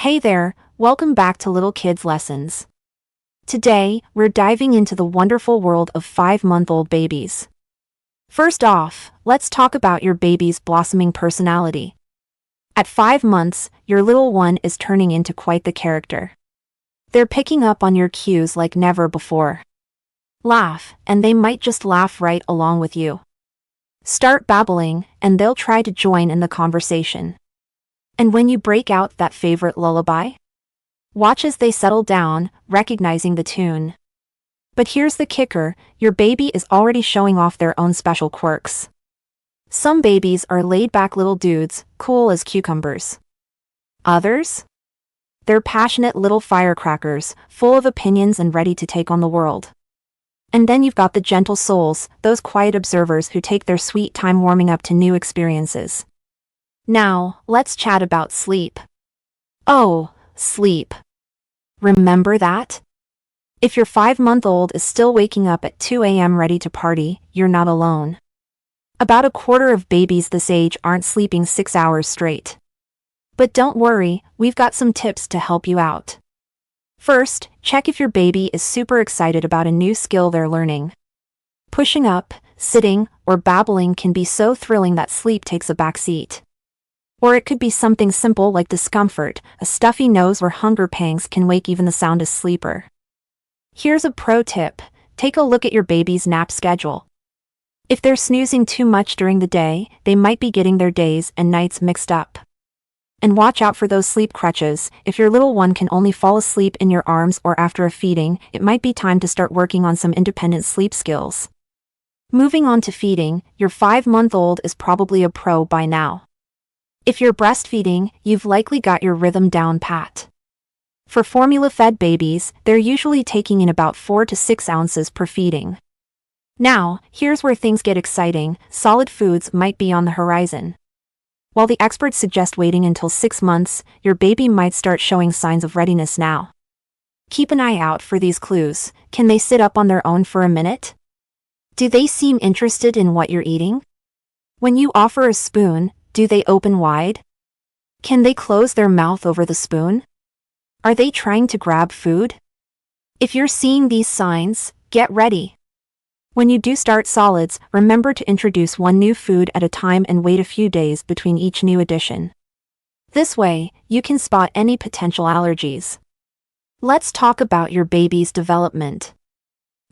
Hey there, welcome back to Little Kids Lessons. Today, we're diving into the wonderful world of 5-month-old babies. First off, let's talk about your baby's blossoming personality. At 5 months, your little one is turning into quite the character. They're picking up on your cues like never before. Laugh, and they might just laugh right along with you. Start babbling, and they'll try to join in the conversation. And when you break out that favorite lullaby, watch as they settle down, recognizing the tune. But here's the kicker, your baby is already showing off their own special quirks. Some babies are laid-back little dudes, cool as cucumbers. Others? They're passionate little firecrackers, full of opinions and ready to take on the world. And then you've got the gentle souls, those quiet observers who take their sweet time warming up to new experiences. Now, let's chat about sleep. Oh, sleep. Remember that? If your 5-month-old is still waking up at 2 a.m. ready to party, you're not alone. About a quarter of babies this age aren't sleeping 6 hours straight. But don't worry, we've got some tips to help you out. First, check if your baby is super excited about a new skill they're learning. Pushing up, sitting, or babbling can be so thrilling that sleep takes a backseat. Or it could be something simple like discomfort, a stuffy nose or hunger pangs can wake even the soundest sleeper. Here's a pro tip, take a look at your baby's nap schedule. If they're snoozing too much during the day, they might be getting their days and nights mixed up. And watch out for those sleep crutches, if your little one can only fall asleep in your arms or after a feeding, it might be time to start working on some independent sleep skills. Moving on to feeding, your 5-month-old is probably a pro by now. If you're breastfeeding, you've likely got your rhythm down pat. For formula-fed babies, they're usually taking in about 4 to 6 ounces per feeding. Now, here's where things get exciting, solid foods might be on the horizon. While the experts suggest waiting until 6 months, your baby might start showing signs of readiness now. Keep an eye out for these clues. Can they sit up on their own for a minute? Do they seem interested in what you're eating? When you offer a spoon, do they open wide? Can they close their mouth over the spoon? Are they trying to grab food? If you're seeing these signs, get ready. When you do start solids, remember to introduce one new food at a time and wait a few days between each new addition. This way, you can spot any potential allergies. Let's talk about your baby's development.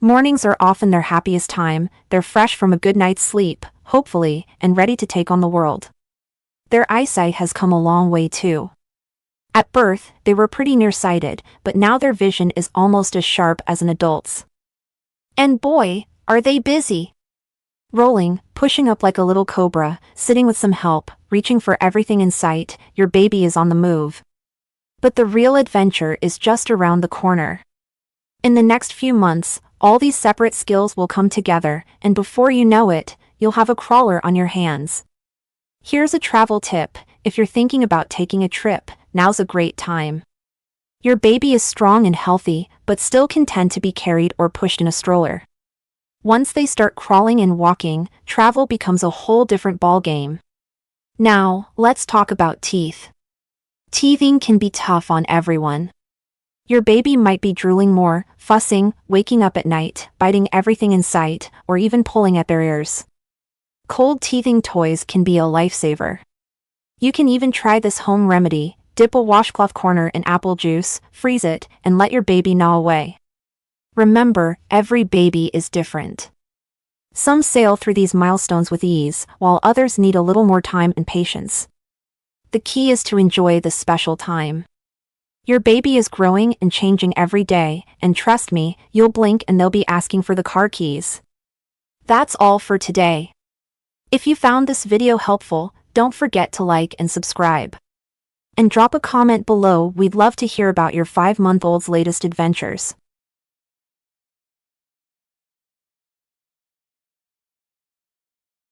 Mornings are often their happiest time, they're fresh from a good night's sleep, hopefully, and ready to take on the world. Their eyesight has come a long way too. At birth, they were pretty nearsighted, but now their vision is almost as sharp as an adult's. And boy, are they busy! Rolling, pushing up like a little cobra, sitting with some help, reaching for everything in sight, your baby is on the move. But the real adventure is just around the corner. In the next few months, all these separate skills will come together, and before you know it, you'll have a crawler on your hands. Here's a travel tip, if you're thinking about taking a trip, now's a great time. Your baby is strong and healthy, but still content to be carried or pushed in a stroller. Once they start crawling and walking, travel becomes a whole different ballgame. Now, let's talk about teeth. Teething can be tough on everyone. Your baby might be drooling more, fussing, waking up at night, biting everything in sight, or even pulling at their ears. Cold teething toys can be a lifesaver. You can even try this home remedy, dip a washcloth corner in apple juice, freeze it, and let your baby gnaw away. Remember, every baby is different. Some sail through these milestones with ease, while others need a little more time and patience. The key is to enjoy this special time. Your baby is growing and changing every day, and trust me, you'll blink and they'll be asking for the car keys. That's all for today. If you found this video helpful, don't forget to like and subscribe. And drop a comment below, we'd love to hear about your 5-month-old's latest adventures.